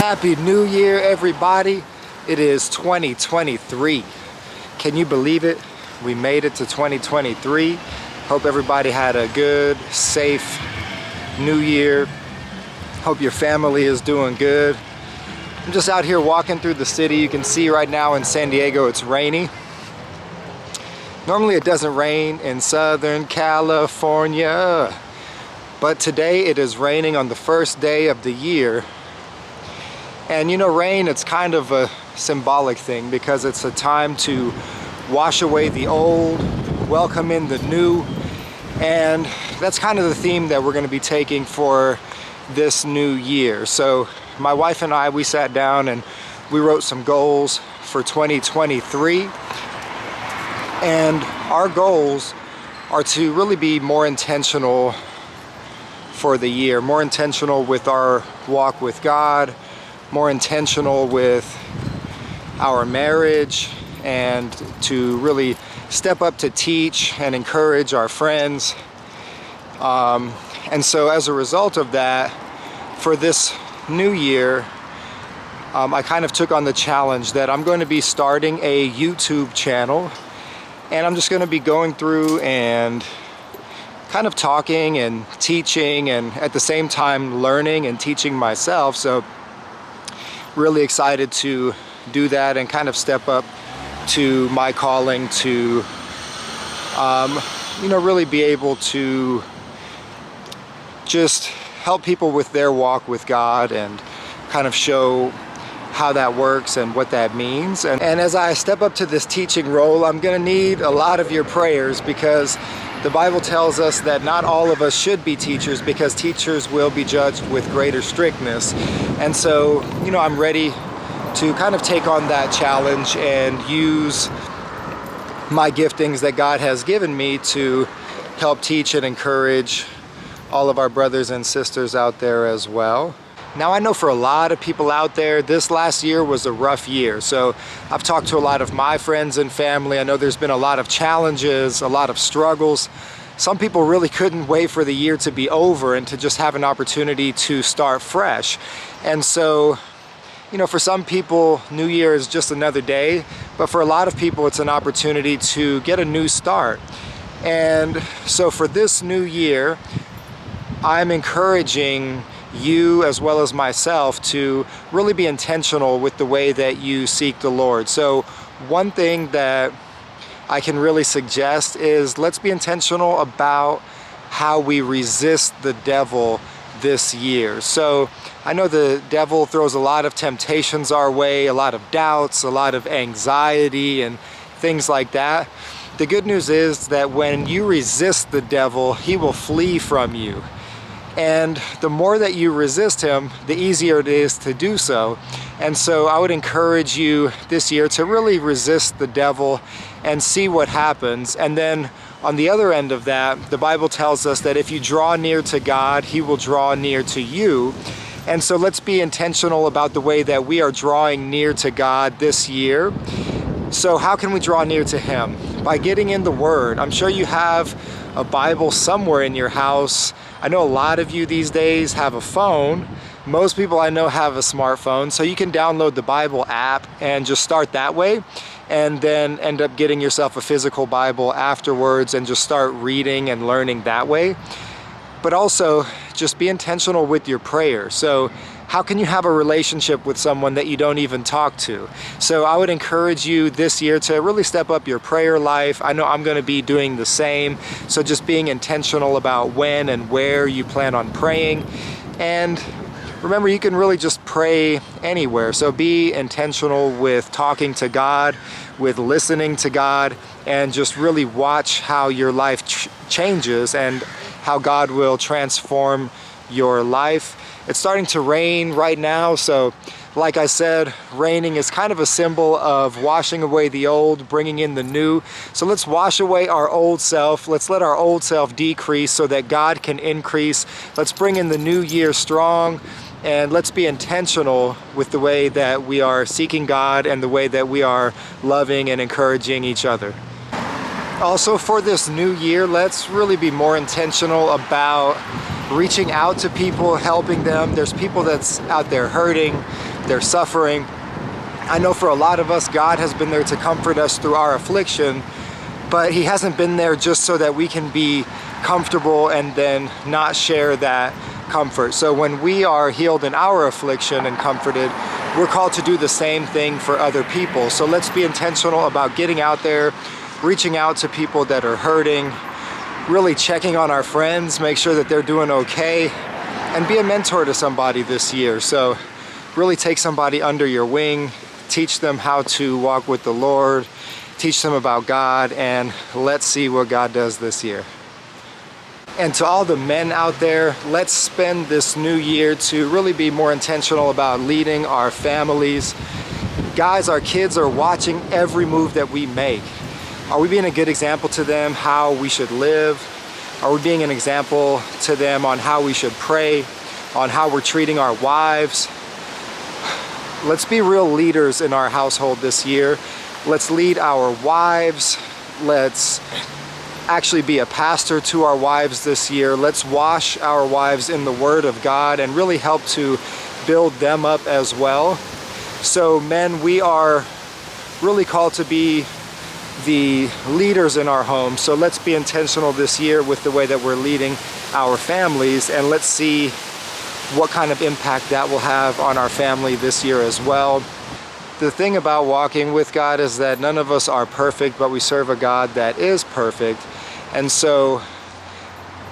Happy New Year, everybody. It is 2023. Can you believe it? We made it to 2023. Hope everybody had a good, safe New Year. Hope your family is doing good. I'm just out here walking through the city. You can see right now in San Diego it's rainy. Normally it doesn't rain in Southern California, but today it is raining on the first day of the year. And you know, rain, it's kind of a symbolic thing because it's a time to wash away the old, welcome in the new. And that's kind of the theme that we're going to be taking for this new year. So my wife and I, we sat down and we wrote some goals for 2023. And our goals are to really be more intentional for the year, more intentional with our walk with God, more intentional with our marriage, and to really step up to teach and encourage our friends. And so as a result of that, for this new year, I kind of took on the challenge that I'm going to be starting a YouTube channel, and I'm just going to be going through and kind of talking and teaching, and at the same time learning and teaching myself. So really excited to do that and kind of step up to my calling to really be able to just help people with their walk with God and kind of show how that works and what that means. And as I step up to this teaching role, I'm going to need a lot of your prayers, because the Bible tells us that not all of us should be teachers, because teachers will be judged with greater strictness. And so, I'm ready to kind of take on that challenge and use my giftings that God has given me to help teach and encourage all of our brothers and sisters out there as well. Now, I know for a lot of people out there, this last year was a rough year. So I've talked to a lot of my friends and family. I know there's been a lot of challenges, a lot of struggles. Some people really couldn't wait for the year to be over and to just have an opportunity to start fresh. And so, for some people, New Year is just another day, but for a lot of people, it's an opportunity to get a new start. And so for this new year, I'm encouraging you as well as myself to really be intentional with the way that you seek the Lord. So one thing that I can really suggest is let's be intentional about how we resist the devil this year. So I know the devil throws a lot of temptations our way, a lot of doubts, a lot of anxiety and things like that. The good news is that when you resist the devil, he will flee from you. And the more that you resist him, the easier it is to do so. And so I would encourage you this year to really resist the devil and see what happens. And then on the other end of that, the Bible tells us that if you draw near to God, he will draw near to you. And so let's be intentional about the way that we are drawing near to God this year. So how can we draw near to him? By getting in the Word. I'm sure you have a Bible somewhere in your house. I know a lot of you these days have a phone. Most people I know have a smartphone, so you can download the Bible app and just start that way, and then end up getting yourself a physical Bible afterwards and just start reading and learning that way. But also, just be intentional with your prayer. So how can you have a relationship with someone that you don't even talk to? So I would encourage you this year to really step up your prayer life. I know I'm going to be doing the same. So just being intentional about when and where you plan on praying. And remember, you can really just pray anywhere. So be intentional with talking to God, with listening to God, and just really watch how your life changes and how God will transform your life. It's starting to rain right now, so like I said, raining is kind of a symbol of washing away the old, bringing in the new. So let's wash away our old self. Let's let our old self decrease so that God can increase. Let's bring in the new year strong, and let's be intentional with the way that we are seeking God and the way that we are loving and encouraging each other. Also, for this new year, let's really be more intentional about reaching out to people, helping them. There's people that's out there hurting, they're suffering. I know for a lot of us, God has been there to comfort us through our affliction, but He hasn't been there just so that we can be comfortable and then not share that comfort. So when we are healed in our affliction and comforted, we're called to do the same thing for other people. So let's be intentional about getting out there, reaching out to people that are hurting, really checking on our friends, make sure that they're doing okay, and be a mentor to somebody this year. So really take somebody under your wing, teach them how to walk with the Lord, teach them about God, and let's see what God does this year. And to all the men out there, let's spend this new year to really be more intentional about leading our families. Guys, our kids are watching every move that we make. Are we being a good example to them how we should live? Are we being an example to them on how we should pray, on how we're treating our wives? Let's be real leaders in our household this year. Let's lead our wives. Let's actually be a pastor to our wives this year. Let's wash our wives in the Word of God and really help to build them up as well. So men, we are really called to be the leaders in our home. So let's be intentional this year with the way that we're leading our families, and let's see what kind of impact that will have on our family this year as well. The thing about walking with God is that none of us are perfect, but we serve a God that is perfect. And so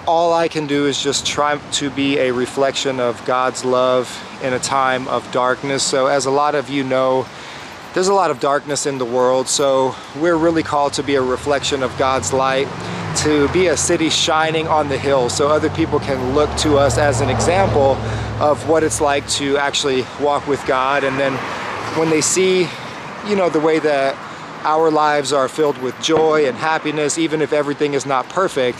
all I can do is just try to be a reflection of God's love in a time of darkness. So as a lot of you know, there's a lot of darkness in the world. So we're really called to be a reflection of God's light, to be a city shining on the hill so other people can look to us as an example of what it's like to actually walk with God. And then when they see, the way that our lives are filled with joy and happiness, even if everything is not perfect,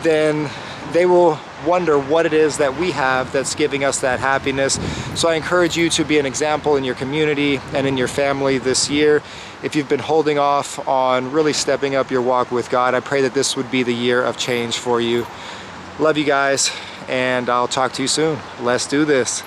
then they will wonder what it is that we have that's giving us that happiness. So I encourage you to be an example in your community and in your family this year. If you've been holding off on really stepping up your walk with God, I pray that this would be the year of change for you. Love you guys, and I'll talk to you soon. Let's do this.